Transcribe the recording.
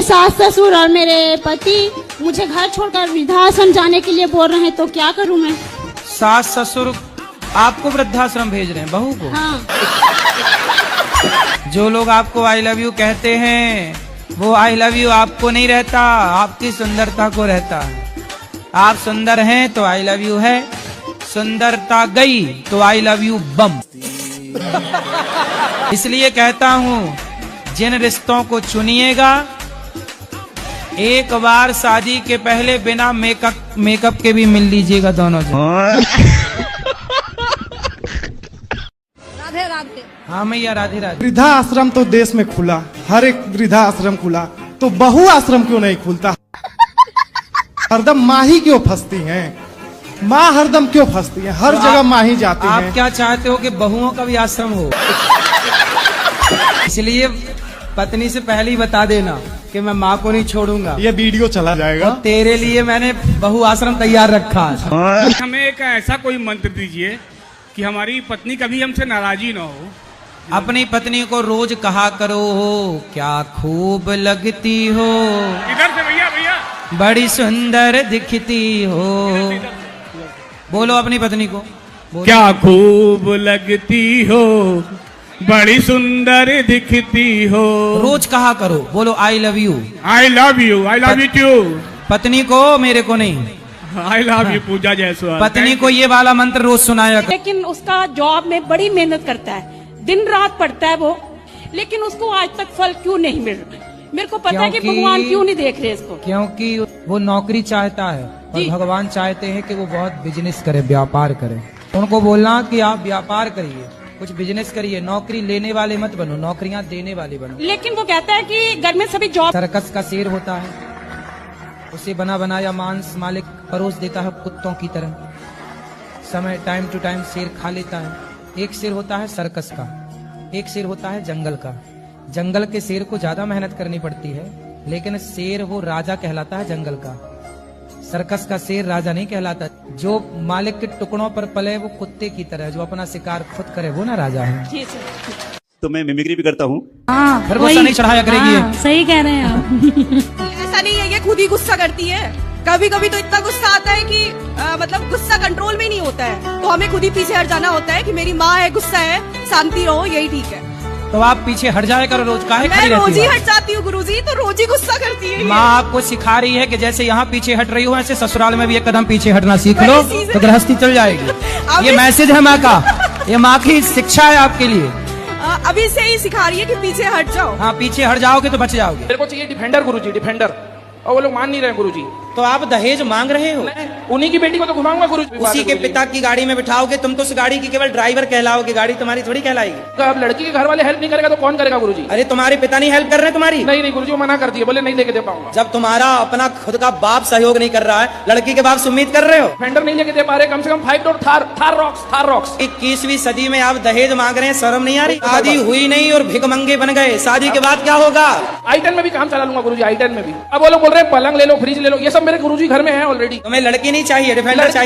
सास ससुर और मेरे पति मुझे घर छोड़कर वृद्धाश्रम जाने के लिए बोल रहे हैं, तो क्या करूं मैं? सास ससुर आपको वृद्धाश्रम भेज रहे हैं, बहू को? हाँ। जो लोग आपको आई लव यू कहते हैं वो आई लव यू आपको नहीं रहता, आपकी सुंदरता को रहता है। आप सुंदर हैं तो आई लव यू है, सुंदरता गई तो आई लव यू बम। इसलिए कहता हूँ जिन रिश्तों को चुनिएगा एक बार शादी के पहले बिना मेकअप के भी मिल लीजिएगा दोनों से। राधे राधे। हाँ मैया राधे राधे। वृद्धा आश्रम तो देश में खुला, हर एक वृद्धा आश्रम खुला, तो बहु आश्रम क्यों नहीं खुलता? हरदम माँ ही क्यों फंसती हैं? माँ हरदम क्यों फंसती है? हर जगह माँ ही जाती है। आप क्या चाहते हो कि बहुओं का भी आश्रम हो? इसलिए पत्नी से पहले ही बता देना कि मैं माँ को नहीं छोड़ूंगा। ये वीडियो चला जाएगा। तेरे लिए मैंने बहु आश्रम तैयार रखा है। हमें एक ऐसा कोई मंत्र दीजिए कि हमारी पत्नी कभी हमसे नाराजी ना हो। अपनी पत्नी को रोज कहा करो हो क्या खूब लगती हो, इधर से भैया भैया बड़ी सुंदर दिखती हो। बोलो अपनी पत्नी को, बोलो। क्या खूब लगती हो, बड़ी सुंदर दिखती हो। रोज कहा करो, बोलो I love you. I love you, I love you too. पत्नी को, मेरे को नहीं। I love you Pooja Jaiswal. पत्नी को ये वाला मंत्र रोज सुनाया करो। लेकिन उसका जॉब में बड़ी मेहनत करता है, दिन रात पढ़ता है वो, लेकिन उसको आज तक फल क्यों नहीं मिल रहा? मेरे को पता है कि भगवान क्यों नहीं देख रहे इसको। क्योंकि वो नौकरी चाहता है और भगवान चाहते हैं कि वो बहुत बिजनेस करे, व्यापार करे। उनको बोलना कि आप व्यापार करिए, कुछ बिजनेस करिए, नौकरी लेने वाले मत बनो, नौकरियां देने वाले बनो। लेकिन वो कहता है कि घर में सभी जॉब। सर्कस का शेर होता है, उसे बना बनाया मांस मालिक परोस देता है कुत्तों की तरह। समय टाइम टू टाइम शेर खा लेता है। एक शेर होता है सर्कस का, एक शेर होता है जंगल का। जंगल के शेर को ज्यादा मेहनत करनी पड़ती है, लेकिन शेर वो राजा कहलाता है जंगल का। सर्कस का शेर राजा नहीं कहलाता। जो मालिक के टुकड़ों पर पले वो कुत्ते की तरह, जो अपना शिकार खुद करे वो ना राजा है। तो मैं मिमिक्री भी करता हूँ। फिर गुस्सा नहीं चढ़ाया करेगी ये। सही कह रहे हैं आप। ऐसा नहीं है, ये खुद ही गुस्सा करती है। कभी कभी तो इतना गुस्सा आता है कि मतलब गुस्सा कंट्रोल में नहीं होता है, तो हमें खुद ही पीछे हट जाना होता है कि मेरी माँ है, गुस्सा है, शांति रहो, यही ठीक है। तो आप पीछे हट जाया करो रोज, काहे मैं खड़ी रहती रोज ही हो? हट जाती हूँ गुरुजी, तो रोज ही गुस्सा करती है। माँ आपको सिखा रही है कि जैसे यहाँ पीछे हट रही हो ऐसे ससुराल में भी एक कदम पीछे हटना सीख लो तो गृहस्थी चल जाएगी। ये मैसेज है माँ का, ये माँ की शिक्षा है आपके लिए। अभी से ही सिखा रही है कि पीछे हट जाओ। हाँ, पीछे हट जाओगे तो बच जाओगे। मेरे को चाहिए डिफेंडर गुरुजी, डिफेंडर, और वो लोग मान नहीं रहे गुरुजी। तो आप दहेज मांग रहे हो? उन्हीं की बेटी को तो घुमाऊंगा गुरुजी। उसी के पिता की गाड़ी में बिठाओगे, तुम तो उस गाड़ी की केवल ड्राइवर कहलाओगे, गाड़ी तुम्हारी थोड़ी कहलाएगी। तो अब लड़की के घर वाले हेल्प नहीं करेगा तो कौन करेगा गुरुजी? अरे तुम्हारे पिता नहीं हेल्प कर रहे तुम्हारी? नहीं नहीं गुरुजी, वो मना कर दिए, बोले नहीं लेके दे पाऊंगा। जब तुम्हारा अपना खुद का बाप सहयोग नहीं कर रहा है, लड़की के बाप से उम्मीद कर रहे हो? डिफेंडर नहीं लेके दे पा रहे, कम से कम 5 डोर थार रॉक्स। 21वीं सदी में आप दहेज मांग रहे हैं, शर्म नहीं आ रही? शादी हुई नहीं और भिखमंगे बन गए, शादी के बाद क्या होगा? I10 में भी काम चला लूंगा गुरुजी, I10 में भी। अब वो लोग बोल रहे हैं पलंग ले लो, फ्रिज ले लो, ये सब मेरे गुरुजी घर में है ऑलरेडी। तुम्हें लड़की नहीं चाहिए, डिफेंडर चाहिए।